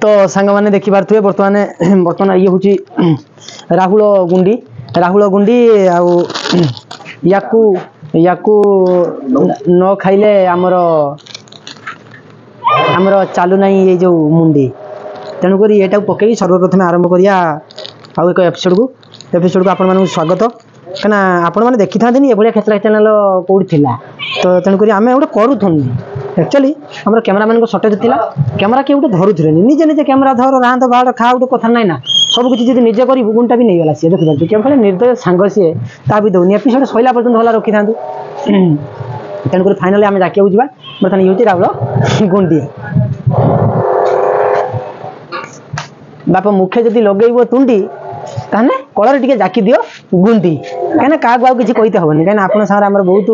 तो सांग मैंने देखिपे बर्तमान बर्तमान ये हूँ राहुल गुंडी याकू न खाइले आमर चालू ना ये जो मुंडी तेणुक ये पकई सर्वप्रथम आरंभ करिया आउ एक एपिसोड को आपण मानक स्वागत कहीं आपण मैंने देखी था ये क्षेत्र चैनल कौटी थी तो तेणुक आम गोटे करूँ एक्चुअली आम कैमेरामैन को सर्टेज थी कैमेरा किए गोटे धरुले निजे निजे कैमेरा धर रात बाड़ खा गोटे कथा ना ना सब किसी निजे कर गुणटा भी नहीं गला सी देखी क्या कहले निर्दय सांग सी ता भी दौनी एपिसोड सैला पर्यटन भला रखी था तेणुक फाइनाली आम जाके जावा बर्तमान ये राहुल गुंडी बाप मुखे जदि लगे तुंडी ताने कलर टिके जाकी दियो गुंडी कहीं क्या किसी कहते हेनी कहीं आप सागर बहुत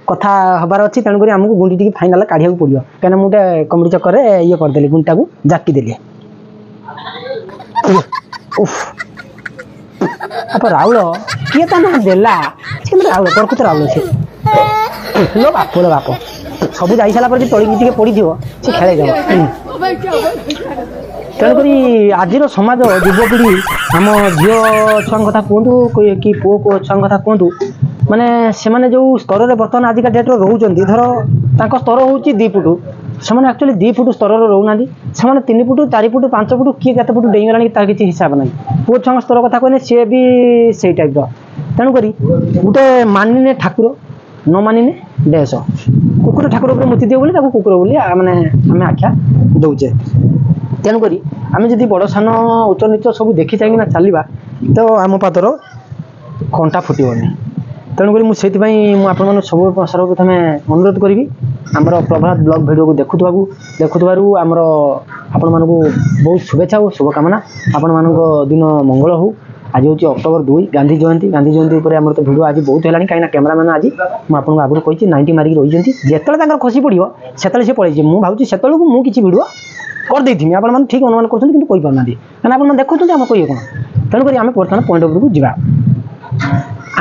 कथा हबार अच्छी तेणुक आमको गुंडी टी फाइनाल काढ़ा पड़ो कहीं मुझे कमेडी चक्कर ये करदेली गुंडा को जाकी देली आप राहुल किए तो ना देला राहुल प्रकृत राहुल सी लो बाप सब जा सारा तलिक पड़ी सी खेल तेणुक आज समाज युवपीढ़ी आम झील छुआ कथा कहतु कि पुओ को छुआ कथा कहतु माने से माने जो स्तर में बर्तमान आजिका डेट रोचर धर स्तर हूँ 2 फुट से एक्चुअली 2 फुट स्तर रोना से 3 फुट 4 फुट 5 फुट किए के फुट डेगला तार किसी हिसाब ना पुओ छुआ स्तर कथा कहने सी भी से टाइप तेणुक गोटे मानिने ठाकुर न मानिने देश कुकुर ठाकुर उपर मुति दियो बोली कुकुर बोली माने आम आख्या दौचे तेणुक आम जब बड़ सान उच्च नीच सब देखी चाहिए चलवा तो आम पादर कंटा फुटबनी तेणुक मुझे आप सब सर्वप्रथम अनुरोध करी आमर प्रभात ब्लॉग वीडियो को देखुवर आमर आपण मानक बहुत शुभेच्छा और शुभकामना आपण मानक दिन मंगल हो आज हूँ अक्टोबर 2 गांधी जयंती पर आम तो भिड आज बहुत है कहीं कैमेरामैन आज मुझे आगुरी कही 90 मारिक रही जिते खसी पड़ो से पड़े मुझे भावी से मुझे भिड करदे आप ठीक अनुमान करना कहीं आप देखते आम कही कौन तेणुक आम बर्तमान पॉइंट ऑफ व्यू जावा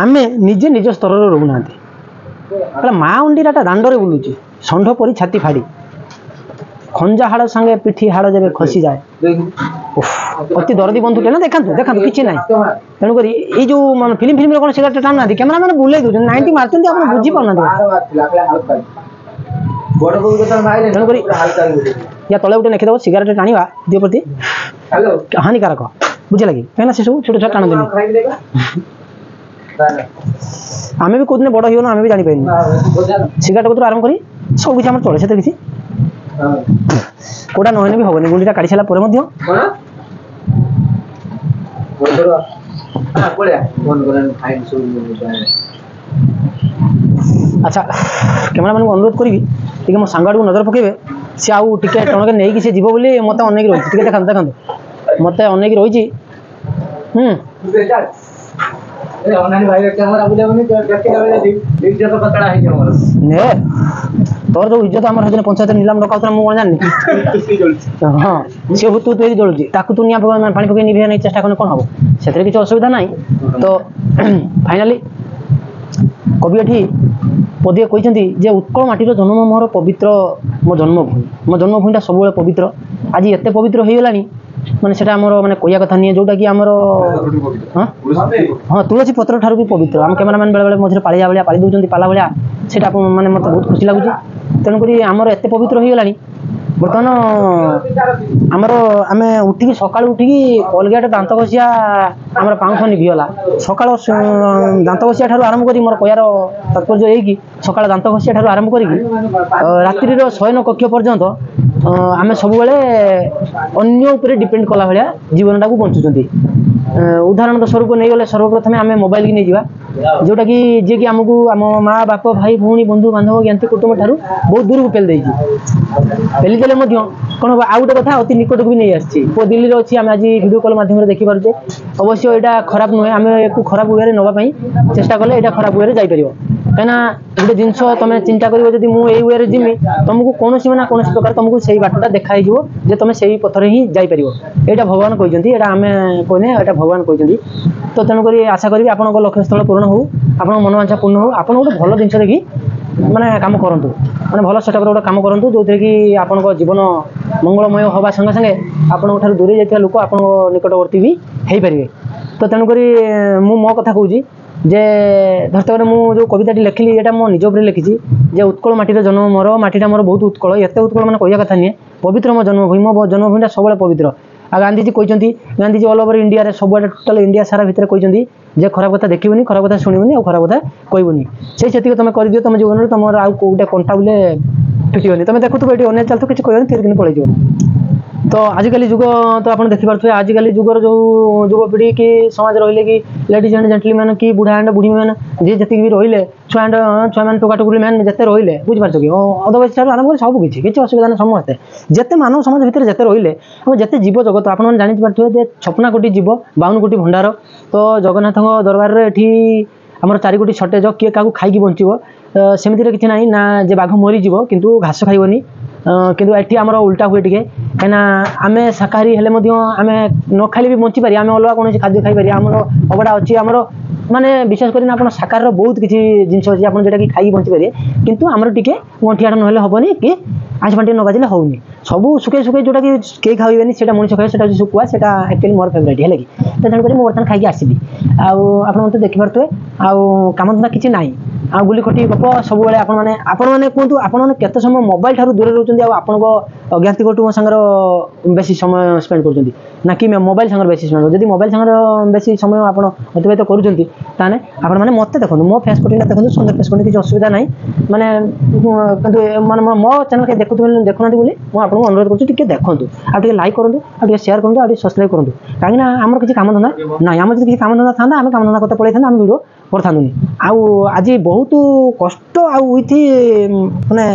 आमे निजे निज स्तर रोना माँ अंडीराटा दांडे बुलूची षंढ परी छाती फाड़ी खंजा हाड़ संगे पिठी हाड़ जब खसी जाए अति दरदी बंधु टे ना देखा देखा कि ना तेणुक ये जो फिल्म कौन सिगारेट टाणुना कैमेरा मैंने बुले दूसरे 90 मार्च आप बुझी पाना तेणुक या तले गोटे लिखिदेव सिगारेट टाणवा दिव प्रति हानिकारक बुझे लगे कहीं से सब छोट छोट टाणुदी आम भी कौन बड़ हो आम भी जानी पानी सिगारेट कतु आरंभ करी सब किसी आम चले से किसी कौटा नहने भी हेनी गुंडीटा काढ़ी सारा अच्छा कैमेरामैन को अनुरोध करी मो सांग को नजर पकेबे सी आउ टे टणके नहीं सी जीव बोली मत अनेक रही देखा देखा मत अनेक रही तोर जो इज्जत आम पंचायत नीलाम डका मुझे जानी हाँ सी तू तू जलुची तू निया पानी पकड़ निभे नहीं चेष्टा कौन हम से किसी असुविधा ना तो फाइनाली कवि एटी पदे कहते उत्कल माटीर जन्म मोहर पवित्र मो जन्मभूमिटा सब पवित्र आज एत पवित्र हो गला माने सेटा हमर माने कोया कथा नहीं जोटा कि हमर हाँ तुलसी पत्र ठारू भी पवित्र आम कैमेरामैन बेले बेले मझे पालिया भाया पाली दौरान पाला भाया सेटा माने मत बहुत खुशी लगुच तेणुक आमर एत पवित्र हो गला बर्तमान आमर आम उठिकी सका उठिकी कोलगेट दांत घसिया आमर पाउछ निभिगला सका दांत घसिया ठारू आरंभ करी मोर कयार तात्पर्य यही सका दांत घसिया ठारू आरंभ करी रात्रि शयन कक्ष पर्यंत आम सब अन्य उपरे डिपेंड कला भाया जीवनटा को बंचुंट उदाहरण स्वरूप नहीं गले सर्वप्रथम आम मोबाइल की नहीं जावा जोटा कि जी कि आमको आम माँ बाप भाई भौणी बंधु बांधव ज्ञाति कुटुंब ठारू बहुत दूर को पेल पेली देले कौन हम आउ गोटे कथा अति निकट को भी नहीं आसी पो दिल्ली में अच्छी आम आज वीडियो कॉल माध्यम देखी पारे अवश्य यहाँ खराब नुहे आम एक खराब वे नापी चेष्टा कले यहाँ खराब वे जापर कहीं गोटे जिनस तुम चिंता कर जब मुझे वे जिमी तुमको कौन ना कौन प्रकार तुमको से बाटा देखाई तुम से पथर ही जापर यहाँ भगवान कहते हैं आम कहने यहाँ भगवान कहते तो तेणुक आशा करी आप लक्ष्य स्थल पूर्ण हो आप मनोवांछा पूर्ण हो आप गोटे भल जिन देखी माने काम करूँ माने भल सेटअप गोटे काम करूँ जो कि आप जीवन मंगलमय हवा संगे संगे आपंठ दूरे जाइए लोक आप निकटवर्ती भी हो पारे। तो तेणुक मु मो कथा कहूँ जे धरते मु जो कविताटी लिखिली ये मो निज उपर लिखी जे उत्कल माटीर जन्म मोर माटीटा मोर बहुत उत्कल एत उत्कल मैंने कह कथा नुहे पवित्र मो जन्मभूमि मो जन्मभूमिटा सब पवित्र। आ गांधीजी कहते गांधीजी ऑल ओवर इंडिया सब टोटल इंडिया सारा भितर कहते जे खराब कथा देखनी खराब कथा शुणुनि और खराब कथा कहबूनी से तुम कर दियो तुम जीवन में तुम आउ कौटे कंटा बोले फिटोनी तुम देखुव ये अनेक चलते किसी कहनी फिर कि पलैज। तो आजिकल जुग तो आप देखिपे आजिकल जुगर जो युवपीढ़ी कि समाज रही कि लेडीज एंड जेंटलमैन कि बुढ़ा एंड बुढ़ी मैंने जी जी भी रही छुआ छुआ मैंने टोका टुकुरी मैंने जिते रही बुझिपार कि अदवैस आरंभ कर सब किसी असुविधा ना समस्ते जिते मानव समाज भितर जिते रही जिते जीव जगत आप जापारे 56 कोटी जीव 52 कोटी भंडार। तो जगन्नाथ दरबार में ये आमर 4 कोटी सटेज किए क्या खाई बंचो सेमती किसी ना ना जे बाघ मरीज किंतु घास खाइबनी किंतु एठी आमर उल्टा हुए टिके कहीं आम शाकाहारी हेले आम न खाली भी बंची पारि आम अलग कौन खाद्य खाई आमर अबड़ा अच्छी आमर माने विशेष कर आप शाकार बहुत किसी जिनस अच्छी आप जोटा कि खाई बंची पारे किंतु आमर टिके गंठियाट ना हेनी कि आँच पाटी न बाजिले होनी सब सुखे सुखे जोटा कि कई खाइबेनि से मनुष्य खाए शुकुआ से एक्चुअली मोर फेवरेट है कि तो तेणुक मुझे बर्तमान खाई आसली आप देखिपे काम किसी ना आ गुली खटी गप सब आपने कहतु आपते समय मोबाइल ठार दूर रोच अज्ञाति कटु मो सांगर बेसी समय स्पेंड कर ना कि मोबाइल सांगर बेसी स्पेंड जब मोबाइल सांगर बेसी समय आप अतिबाहित करें आपने मत देखो मो फेस कटिंग देखो सुंदर फेस कटिंग किसी असुविधा ना माने मो चैनल के देखुना बोली मुझे अनुरोध कर देखूँ आगे लाइक करूँ आगे शेयर करूँ आगे सब्सक्राइब करूँ कहीं आमर किसी काम धंदा ना आम किसी काम धंदा था आम काम धंदा करते पड़े था आम वीडियो करथानी आज बहुत कष्ट आथि माने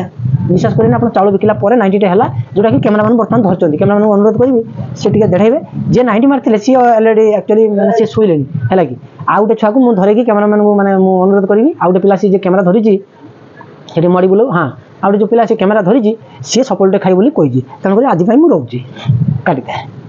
विश्वास करें आप चाउल बिकला 90 है जोटा कि कैमेरा मैन बर्तमान धरती कैमेरा मैन अनुरोध करी सी देखेबे जे 90 मारते सी अलरेडी एक्चुअली सी शुले है कि आउ गोटे छुआ को मुझे धरिकी कैमेरा मैन को मैंने अनुरोध करी आउ गोटे पिला सी कैमेरा धरी मड़ी बोलो हाँ आउ जो पिला सी कैमेरा धरी सी सपोर्ट खाई बोली कही तेणुक आज मुझे रोचे काटिदे।